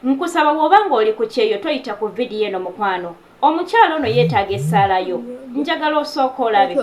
Nkusaba bw'obanga oli ku kyeyo toyita ku vidiyo eno mukwano. Omukyalo ono yeetaaga essaala yo. Njagala osooka olabe.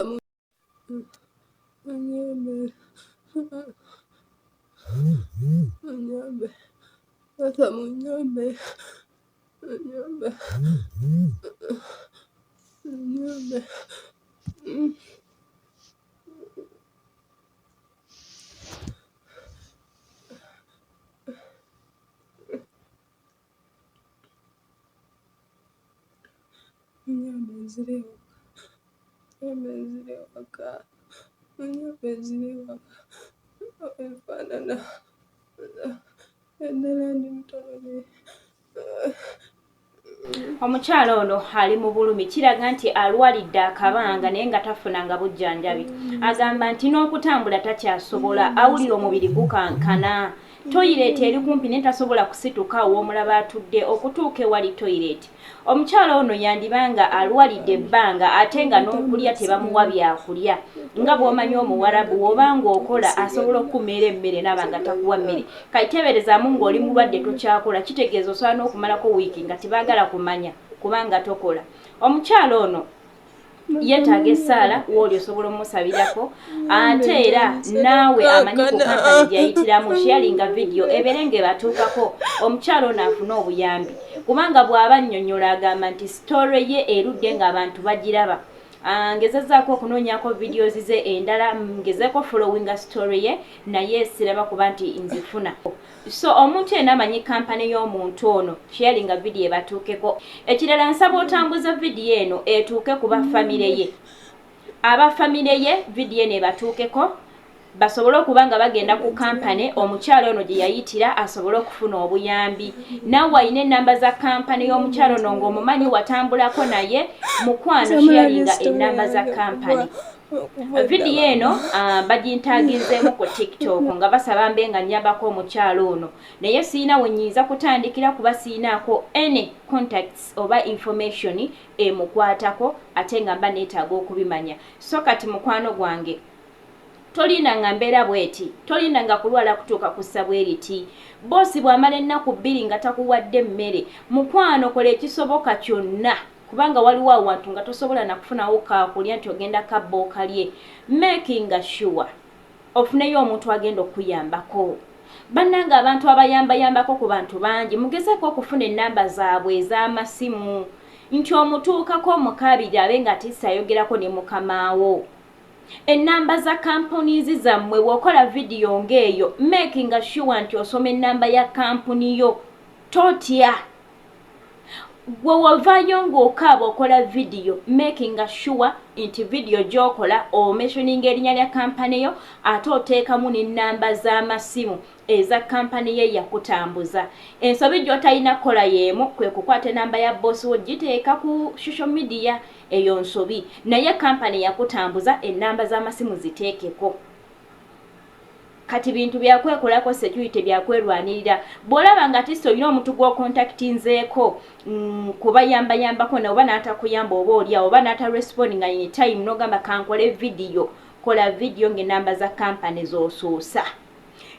Omukyalo ono ali mu bulumi kiraga nti alwalidde akabanga naye nga tafunanga bujjanjabi. Agamba nti n'okutambula takyasobola, awulira omubiri gukankana. Toyireeti eri kumpi naye tasobola kusituka w'omulaba atudde okutuuka ewali toyireeti. Omukyalo ono yandibanga alwalidde ebbanga ate nga n'okulya tebamuwa byakulya. Nga bw'omanyi omuwarabu bw'obanga okola asobola okukumeera emmere naaba nga takuwa mmere. Kayiteeberezaamu ng'oli mulwadde tokyakola, kitegeeza osobola n'okumalako wiiki nga tebaagala kumanya kubanga tokola. Omukyalo ono yeetaaga essaala w'oli osobola omusabirako ate era naawe amanyi ku kampani gy'ayitiramu sharinga vidiyo ebeere ng'ebatuukako omukyalo ono afune obuyambi kubanga bw'aba annyonnyola agamba nti sitoore ye erudde ng'abantu bagiraba. Ngezezzaako okunoonyako videos ze endala ngezeeko followinga story ye naye siraba kuba nti nzifuna. So omuntu yenna amanyi kampani y'omuntu ono sharinga video ebatuukeko. Ekirala nsaba otambuza video eno etuuke ku bafamire ye. Abafamire ye video eno ebatuukeko basobole okuba nga bagenda ku kampani omukyalo ono gye yayitira asobole okufuna obuyambi. Naawe alina ennamba za kampani y'omukyalo ono ng'omumanyi watambulako naye mukwano sharinga ennamba za kampani. Vidiyo eno bagintaagizeemu ku TikTok nga basaba mbe nga nnyambako omukyalo ono naye siina we nnyinza kutandikira kuba siinaako any contacts oba information emukwatako ate nga mba neetaaga okubimanya. So kati mukwano gwange tolinda nga mbeera bweti, tolinda nga kulwala kutuuka ku ssa bweriti. Boosi bw'amala ennaku 2 nga takuwadde mmere, mukwano kola ekisoboka kyonna kubanga waliwo awantu nga tosobola na kufunawo kaakulya nti ogenda kabba okalye. Making sure ofuneyo omuntu agenda okuyambako. Bannanga abantu abayambayambako ku bantu bangi mugezeeko okufuna ennamba zaabwe ez'amasimu nti omutuukako omukabiri abe nga tissayogerako ne mukamaawo. Ennamba za companies zammwe bw'okola vidiyo ng'eyo making sure nti osoma ennamba ya kampuni yo totya. Gwe wavaayo ng'okaaba okola vidiyo making sure nti vidiyo gy'okola omentioninga erinnya lya kampani yo ate oteekamu n'ennamba z'amasimu eza kampani ye yakutambuza. Ensobi gy'otalina kukola y'emu kwe kukwata ennamba ya boosi wo giteeka ku social media eyo nsobi naye kampani yakutambuza ennamba z'amasimu ziteekeko. Kati bintu byakwekolako security byakwerwanirira. Bw'olaba nga tisto olina omuntu gw'okontaktinzeeko kubayambayambako na oba n'atakuyamba oba olya oba n'atarespondinga in time n'ogamba kankole vidiyo, kola vidiyo ng'ennamba za kampani z'osoosa.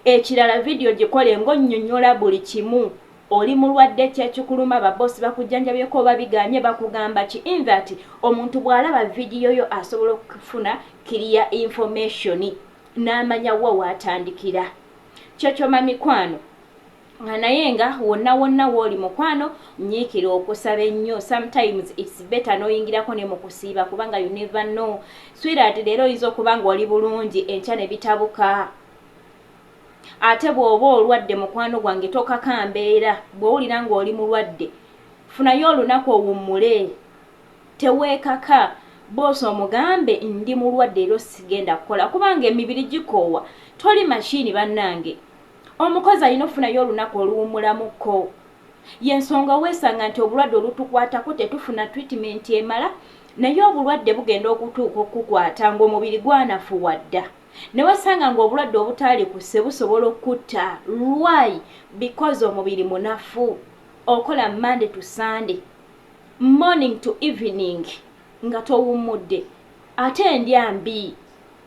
Ekirala vidiyo gikole ng'onnyonnyola buli kimu. Oli mulwadde kyekikuluma baboosi bakujjanjabyeko oba biganye bakugamba ki in that omuntu bw'alaba vidiyo yo asobola okufuna clear information n'amanya wa waatandikira. Kyokyoma mikwano nga naye nga wonna w'oli mukwano nyiikira okusaba ennyo. Sometimes it's better n'oyingirako ne mu kusiiba kubanga you never know. Sweetheart leero oyinza okuba nga oli bulungi enkya ne bitabuka. Ate bw'oba olwadde mukwano gwange tokakambeera. Bw'owulira ng'oli mulwadde funayo olunaku owummule. Teweekaka. Boosi omugambe ndi mulwadde ero sigenda kukola kubanga emibiri gikoowa. Toli mashini bannange. Omukozi alina okufunayo olunaku oluwummulamuko. Y'ensonga weesanga nti obulwadde olutukwatako tetufuna treatment emala naye obulwadde bugenda okutuuka okukukwata ng'omubiri gwanafuwadda. Ne wasanga ng'obulwadde obutaali kusse busobola okutta. Why? Because omubiri munafu. Okola Monday to Sunday, morning to evening nga towummudde. Ate endya mbi.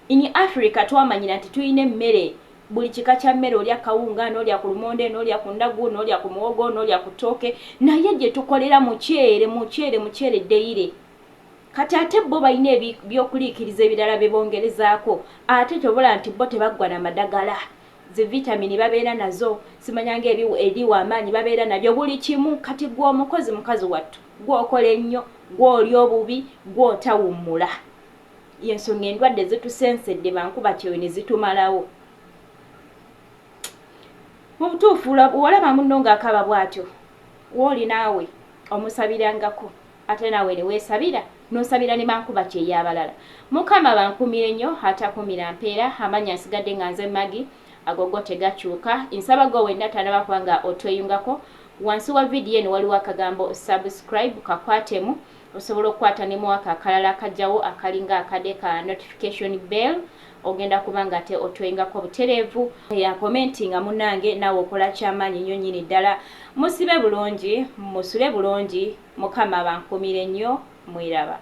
In Africa twamanyira nti tuyina emmere buli kika kya mmere olya kawunga n'olya ku lumonde n'olya ku ndagu n'olya ku muwogo n'olya ku ttooke naye gye tukolera muceere deyire kati ate bo balina ebyokuliikiriza ebirala bye bongerezaako ate kyobola nti bo tebaggwa na madagala zivitamini babeera nazo simanyanga eriwa amaanyi babeera nabyo buli kimu kati gw'omukozi mukazi wattu gw'okola ennyo gw'olya obubi gw'otawummula yensonga endwadde zitusensedde bankuba kyewe ne zitumalawo mu butuufu olaba munno ng'akaba bw'atyo wooli naawe omusabirangako ate naawe ne weesabira n'osabira ne bankuba kyey'abalala mukama bankumire nnyo atakumira mpeera amanya nsigadde nga nze magi agogo tegakyuka nsaba go wenna tanaba kubanga otweyungako wansi wa vidiyo eno waliwo akagambo subscribe kakwatemu osobola okukwata ne muwaka akalala akajjawo akalinga akade ka notification bell ogenda kubanga ate otweyungako butereevu ya commenti nga munange nawe okola kyamaanyi nnyo nnyini ddala musibe bulungi musule bulungi mukama bankumire nnyo mwiraba